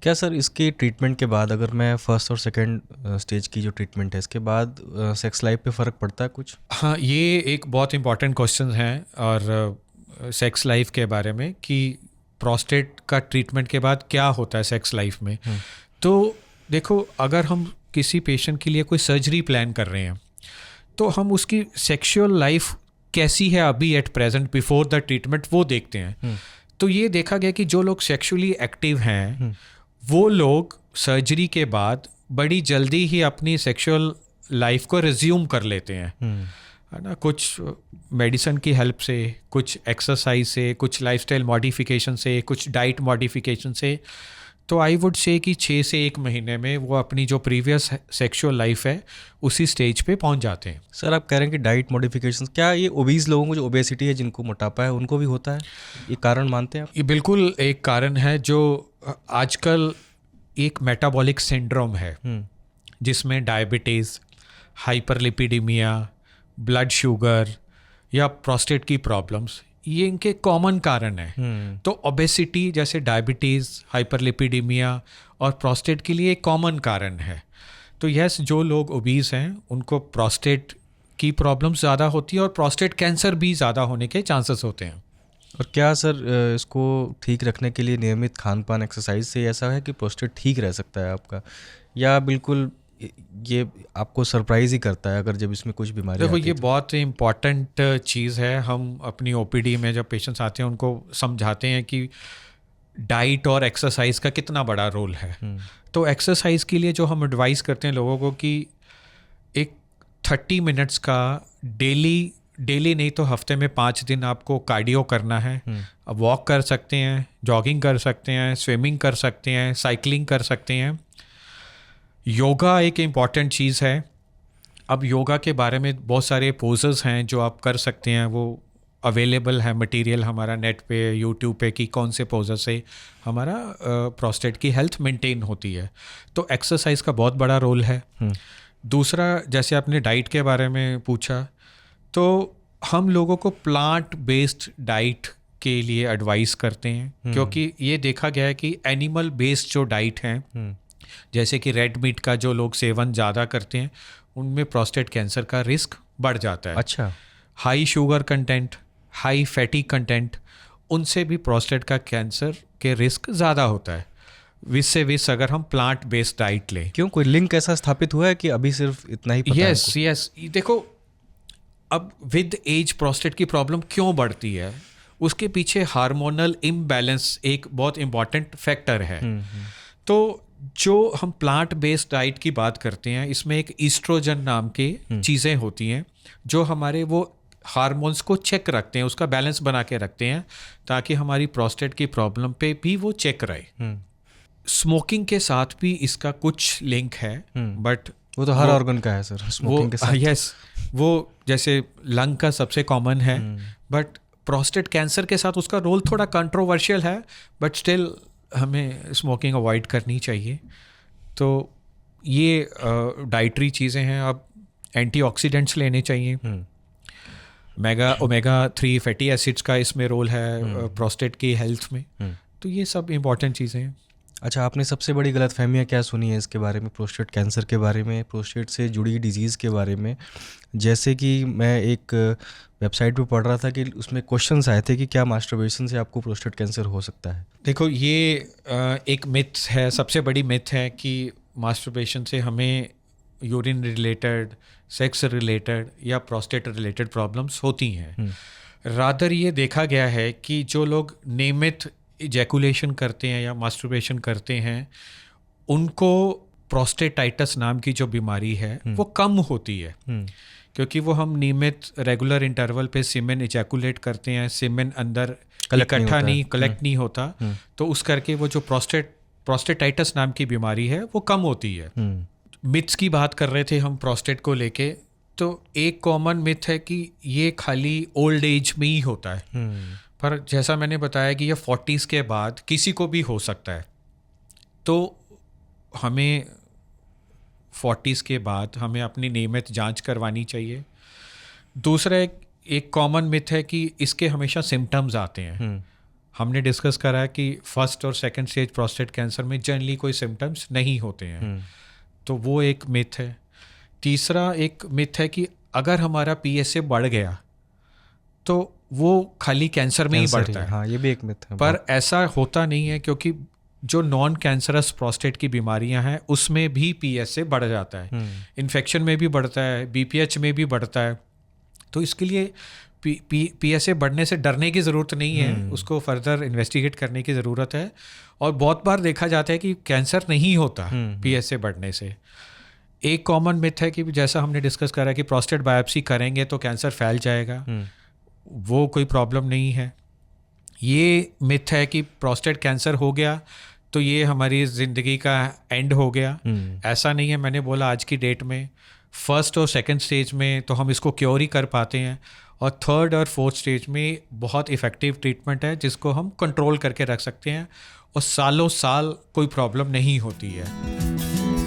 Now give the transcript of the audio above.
क्या सर इसके ट्रीटमेंट के बाद, अगर मैं फर्स्ट और सेकंड स्टेज की जो ट्रीटमेंट है इसके बाद सेक्स लाइफ पे फ़र्क पड़ता है कुछ? हाँ, ये एक बहुत इंपॉर्टेंट क्वेश्चन है और सेक्स लाइफ के बारे में कि प्रोस्टेट का ट्रीटमेंट के बाद क्या होता है सेक्स लाइफ में। तो देखो, अगर हम किसी पेशेंट के लिए कोई सर्जरी प्लान कर रहे हैं तो हम उसकी सेक्सुअल लाइफ कैसी है अभी at present before the treatment वो देखते हैं। तो ये देखा गया कि जो लोग सेक्सुअली एक्टिव हैं वो लोग सर्जरी के बाद बड़ी जल्दी ही अपनी सेक्सुअल लाइफ को रिज्यूम कर लेते हैं, है ना। कुछ मेडिसिन की हेल्प से, कुछ एक्सरसाइज से, कुछ लाइफस्टाइल मॉडिफिकेशन से, कुछ डाइट मॉडिफिकेशन से। तो आई वुड से कि 6 से 1 महीने में वो अपनी जो प्रीवियस सेक्सुअल लाइफ है उसी स्टेज पे पहुंच जाते हैं। सर आप कह रहे हैं कि डाइट मॉडिफिकेशन, क्या ये ओबीज लोगों को, जो ओबेसिटी है, जिनको मोटापा है, उनको भी होता है? ये कारण मानते हैं आप? ये बिल्कुल एक कारण है। जो आजकल एक मेटाबॉलिक सिंड्रोम है जिसमें डायबिटीज़, हाइपरलिपिडीमिया, ब्लड शुगर या प्रोस्टेट की प्रॉब्लम्स, ये इनके कॉमन कारण हैं। तो ओबेसिटी जैसे डायबिटीज़, हाइपरलिपिडीमिया और प्रोस्टेट के लिए एक कॉमन कारण है। तो यस, जो लोग ओबीज हैं उनको प्रोस्टेट की प्रॉब्लम्स ज़्यादा होती है और प्रोस्टेट कैंसर भी ज़्यादा होने के चांसेस होते हैं। और क्या सर इसको ठीक रखने के लिए नियमित खान पान, एक्सरसाइज से ऐसा है कि प्रोस्टेट ठीक रह सकता है आपका, या बिल्कुल ये आपको सरप्राइज ही करता है अगर जब इसमें कुछ बीमारी देखो, आती ये है तो? बहुत इम्पॉर्टेंट चीज़ है। हम अपनी ओपीडी में जब पेशेंट्स आते हैं उनको समझाते हैं कि डाइट और एक्सरसाइज का कितना बड़ा रोल है। तो एक्सरसाइज के लिए जो हम एडवाइस करते हैं लोगों को कि एक 30 मिनट्स का डेली नहीं तो हफ्ते में 5 दिन आपको कार्डियो करना है। अब वॉक कर सकते हैं, जॉगिंग कर सकते हैं, स्विमिंग कर सकते हैं, साइकिलिंग कर सकते हैं। योगा एक इम्पॉर्टेंट चीज़ है। अब योगा के बारे में बहुत सारे पोजेस हैं जो आप कर सकते हैं, वो अवेलेबल है मटेरियल हमारा नेट पे, यूट्यूब पे, कि कौन से पोजेस से हमारा प्रोस्टेट की हेल्थ मेंटेन होती है। तो एक्सरसाइज का बहुत बड़ा रोल है। दूसरा, जैसे आपने डाइट के बारे में पूछा, तो हम लोगों को प्लांट बेस्ड डाइट के लिए एडवाइस करते हैं, क्योंकि ये देखा गया है कि एनिमल बेस्ड जो डाइट हैं, जैसे कि रेड मीट का जो लोग सेवन ज़्यादा करते हैं उनमें प्रोस्टेट कैंसर का रिस्क बढ़ जाता है। अच्छा। High sugar content, high fatty content, उनसे भी प्रोस्टेट का कैंसर के रिस्क ज़्यादा होता है विस अगर हम प्लांट बेस्ड डाइट लें। क्यों, कोई लिंक ऐसा स्थापित हुआ है कि अभी सिर्फ इतना ही पता है हमको? यस, देखो, अब विद एज प्रोस्टेट की प्रॉब्लम क्यों बढ़ती है, उसके पीछे हार्मोनल इम्बैलेंस एक बहुत इम्पॉर्टेंट फैक्टर है। तो जो हम प्लांट बेस्ड डाइट की बात करते हैं, इसमें एक ईस्ट्रोजन नाम की चीज़ें होती हैं जो हमारे वो हार्मोन्स को चेक रखते हैं, उसका बैलेंस बना के रखते हैं, ताकि हमारी प्रोस्टेट की प्रॉब्लम पे भी वो चेक रहे। स्मोकिंग के साथ भी इसका कुछ लिंक है, बट वो तो हर ऑर्गन का है सर, स्मोकिंग के साथ। यस, वो जैसे लंग का सबसे कॉमन है, बट प्रोस्टेट कैंसर के साथ उसका रोल थोड़ा कंट्रोवर्शियल है, बट स्टिल हमें स्मोकिंग अवॉइड करनी चाहिए। तो ये डाइटरी चीज़ें हैं। अब एंटीऑक्सीडेंट्स लेने चाहिए। ओमेगा 3 फैटी एसिड्स का इसमें रोल है प्रोस्टेट की हेल्थ में। तो ये सब इम्पॉर्टेंट चीज़ें हैं। अच्छा, आपने सबसे बड़ी गलतफहमियाँ क्या सुनी है इसके बारे में, प्रोस्टेट कैंसर के बारे में, प्रोस्टेट से जुड़ी डिजीज़ के बारे में? जैसे कि मैं एक वेबसाइट पे पढ़ रहा था कि उसमें क्वेश्चंस आए थे कि क्या मास्टरबेशन से आपको प्रोस्टेट कैंसर हो सकता है? देखो, ये एक मिथ है, सबसे बड़ी मिथ है कि मास्टरबेशन से हमें यूरिन रिलेटेड, सेक्स रिलेटेड या प्रोस्टेट रिलेटेड प्रॉब्लम्स होती हैं। रादर ये देखा गया है कि जो लोग नियमित इजैकुलेशन करते हैं या मास्टरबेशन करते हैं उनको प्रोस्टेटाइटिस नाम की जो बीमारी है वो कम होती है, क्योंकि वो हम नियमित रेगुलर इंटरवल पे सीमेन इजैकुलेट करते हैं, सीमेन अंदर इकट्ठा नहीं कलेक्ट नहीं होता, तो उस करके वो जो प्रोस्टेटाइटिस नाम की बीमारी है वो कम होती है। मिथ्स की बात कर रहे थे हम प्रोस्टेट को लेके, तो एक कॉमन मिथ है कि ये खाली ओल्ड एज में ही होता है, पर जैसा मैंने बताया कि ये 40s के बाद किसी को भी हो सकता है। तो हमें 40s के बाद हमें अपनी नियमित जांच करवानी चाहिए। दूसरा एक कॉमन मिथ है कि इसके हमेशा सिम्टम्स आते हैं। हमने डिस्कस करा है कि फर्स्ट और सेकंड स्टेज प्रोस्टेट कैंसर में जनरली कोई सिम्टम्स नहीं होते हैं, तो वो एक मिथ है। तीसरा एक मिथ है कि अगर हमारा PSA बढ़ गया तो वो खाली कैंसर में ही बढ़ता है। हाँ, ये भी एक मिथ है। पर ऐसा होता नहीं है, क्योंकि जो नॉन कैंसरस प्रोस्टेट की बीमारियां हैं उसमें भी PSA बढ़ जाता है, इन्फेक्शन में भी बढ़ता है, BPH में भी बढ़ता है। तो इसके लिए PSA बढ़ने से डरने की ज़रूरत नहीं है, उसको फर्दर इन्वेस्टिगेट करने की ज़रूरत है। और बहुत बार देखा जाता है कि कैंसर नहीं होता PSA बढ़ने से। एक कॉमन मिथ है कि जैसा हमने डिस्कस करा कि प्रोस्टेट बायोप्सी करेंगे तो कैंसर फैल जाएगा, वो कोई प्रॉब्लम नहीं है। ये मिथ है कि प्रोस्टेट कैंसर हो गया तो ये हमारी ज़िंदगी का एंड हो गया, ऐसा नहीं है। मैंने बोला आज की डेट में फर्स्ट और सेकंड स्टेज में तो हम इसको क्योर ही कर पाते हैं, और थर्ड और फोर्थ स्टेज में बहुत इफ़ेक्टिव ट्रीटमेंट है जिसको हम कंट्रोल करके रख सकते हैं और सालों साल कोई प्रॉब्लम नहीं होती है।